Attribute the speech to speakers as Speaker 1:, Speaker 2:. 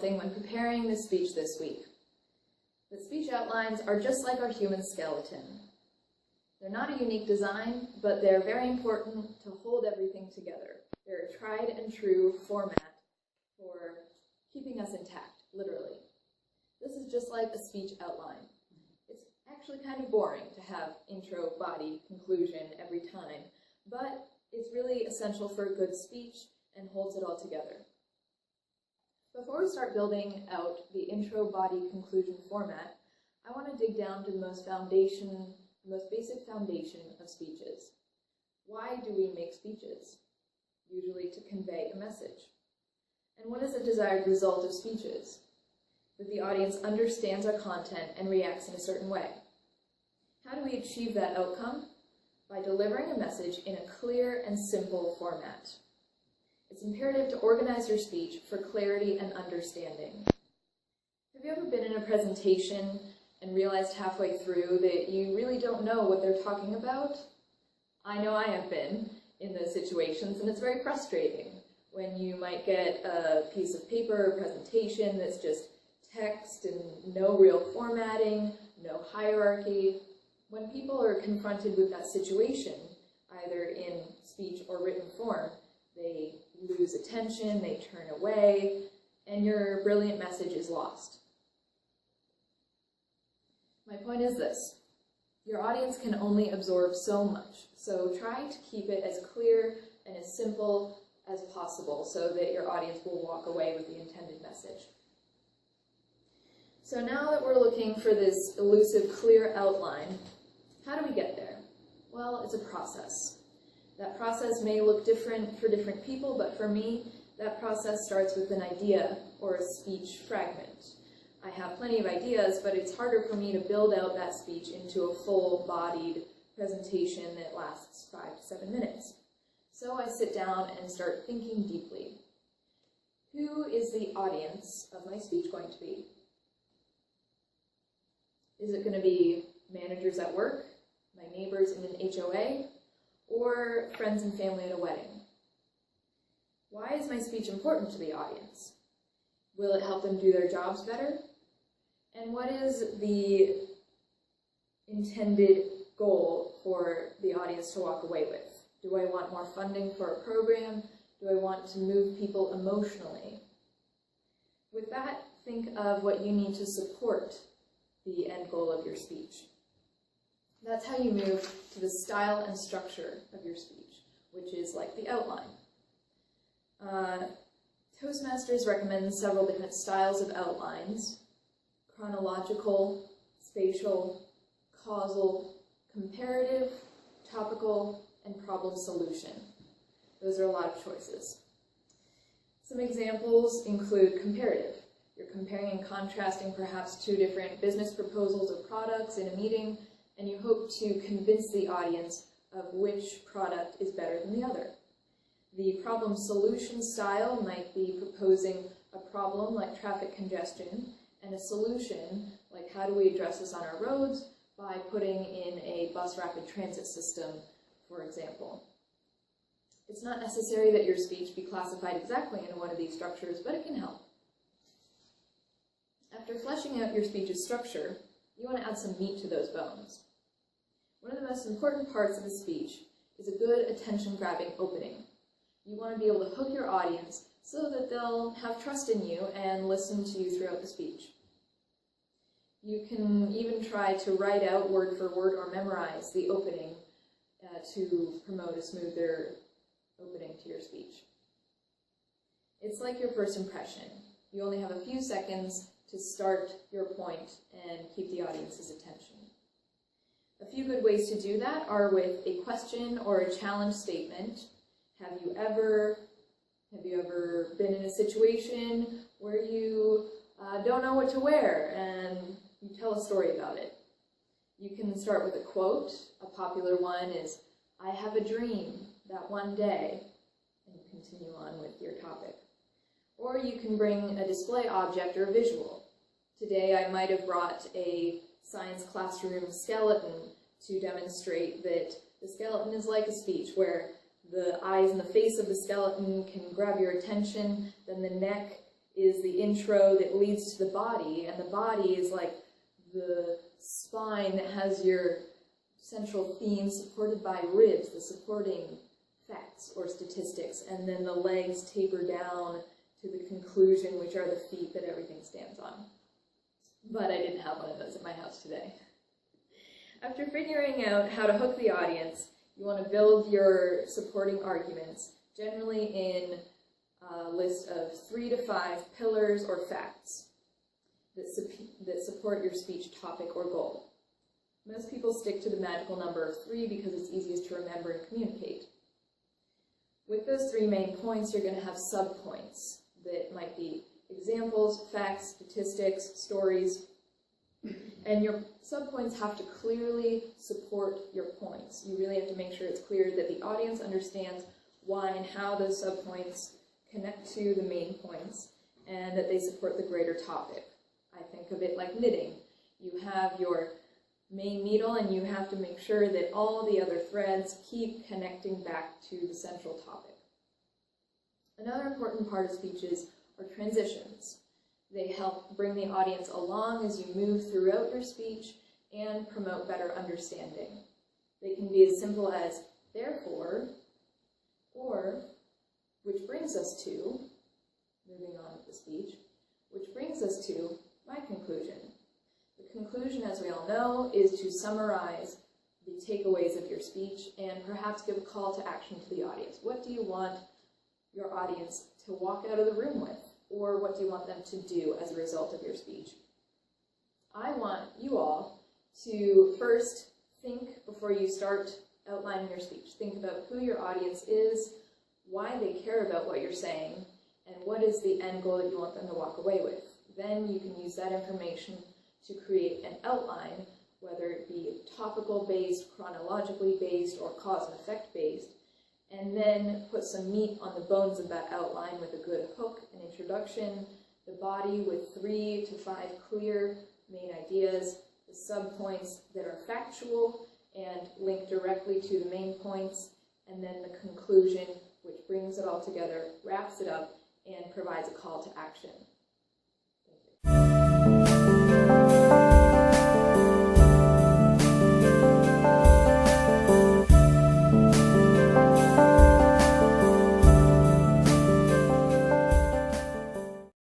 Speaker 1: something when preparing this speech this week. The speech outlines are just like our human skeleton. They're not a unique design, but they're very important to hold everything together. They're a tried and true format for keeping us intact, literally. This is just like a speech outline. It's actually kind of boring to have intro, body, conclusion every time, but it's really essential for a good speech and holds it all together. Before we start building out the intro, body, conclusion format, I want to dig down to the most basic foundation of speeches. Why do we make speeches? Usually to convey a message. And what is the desired result of speeches? That the audience understands our content and reacts in a certain way. How do we achieve that outcome? By delivering a message in a clear and simple format. It's imperative to organize your speech for clarity and understanding. Have you ever been in a presentation and realized halfway through that you really don't know what they're talking about? I know I have been in those situations, and it's very frustrating when you might get a piece of paper or presentation that's just text and no real formatting, no hierarchy. When people are confronted with that situation, either in speech or written form, they lose attention, they turn away, and your brilliant message is lost. My point is this: your audience can only absorb so much, so try to keep it as clear and as simple as possible so that your audience will walk away with the intended message. So now that we're looking for this elusive, clear outline, how do we get there? Well, it's a process. That process may look different for different people, but for me, that process starts with an idea or a speech fragment. I have plenty of ideas, but it's harder for me to build out that speech into a full-bodied presentation that lasts 5 to 7 minutes. So I sit down and start thinking deeply. Who is the audience of my speech going to be? Is it going to be managers at work, my neighbors in an HOA, or friends and family at a wedding? Why is my speech important to the audience? Will it help them do their jobs better? And what is the intended goal for the audience to walk away with? Do I want more funding for a program? Do I want to move people emotionally? With that, think of what you need to support the end goal of your speech. That's how you move to the style and structure of your speech, which is like the outline. Toastmasters recommends several different styles of outlines: chronological, spatial, causal, comparative, topical, and problem solution. Those are a lot of choices. Some examples include comparative. You're comparing and contrasting perhaps 2 different business proposals or products in a meeting, and you hope to convince the audience of which product is better than the other. The problem solution style might be proposing a problem like traffic congestion and a solution like how do we address this on our roads by putting in a bus rapid transit system, for example. It's not necessary that your speech be classified exactly into one of these structures, but it can help. After fleshing out your speech's structure, you want to add some meat to those bones. One of the most important parts of the speech is a good attention-grabbing opening. You want to be able to hook your audience so that they'll have trust in you and listen to you throughout the speech. You can even try to write out word for word or memorize the opening to promote a smoother opening to your speech. It's like your first impression. You only have a few seconds to start your point and keep the audience's attention. A few good ways to do that are with a question or a challenge statement. Have you ever been in a situation where you don't know what to wear and you tell a story about it? You can start with a quote. A popular one is, "I have a dream that one day," and continue on with your topic. Or you can bring a display object or a visual. Today I might have brought a science classroom skeleton to demonstrate that the skeleton is like a speech, where the eyes and the face of the skeleton can grab your attention, then the neck is the intro that leads to the body, and the body is like the spine that has your central theme supported by ribs, the supporting facts or statistics, and then the legs taper down to the conclusion, which are the feet that everything stands on. But I didn't have one of those at my house today. After figuring out how to hook the audience, you want to build your supporting arguments, generally in a list of 3 to 5 pillars or facts that support your speech topic or goal. Most people stick to the magical number of 3 because it's easiest to remember and communicate. With those 3 main points, you're going to have subpoints that might be examples, facts, statistics, stories, and your subpoints have to clearly support your points. You really have to make sure it's clear that the audience understands why and how those subpoints connect to the main points, and that they support the greater topic. I think of it like knitting. You have your main needle, and you have to make sure that all the other threads keep connecting back to the central topic. Another important part of speeches are transitions. They help bring the audience along as you move throughout your speech and promote better understanding. They can be as simple as therefore, or which brings us to, moving on with the speech, which brings us to my conclusion. The conclusion, as we all know, is to summarize the takeaways of your speech and perhaps give a call to action to the audience. What do you want your audience to walk out of the room with? Or what do you want them to do as a result of your speech? I want you all to first think before you start outlining your speech. Think about who your audience is, why they care about what you're saying, and what is the end goal that you want them to walk away with. Then you can use that information to create an outline, whether it be topical-based, chronologically based, or cause and effect-based, and then put some meat on the bones of that outline with a good hook, an introduction, the body with 3 to 5 clear main ideas, the subpoints that are factual and link directly to the main points, and then the conclusion, which brings it all together, wraps it up, and provides a call to action.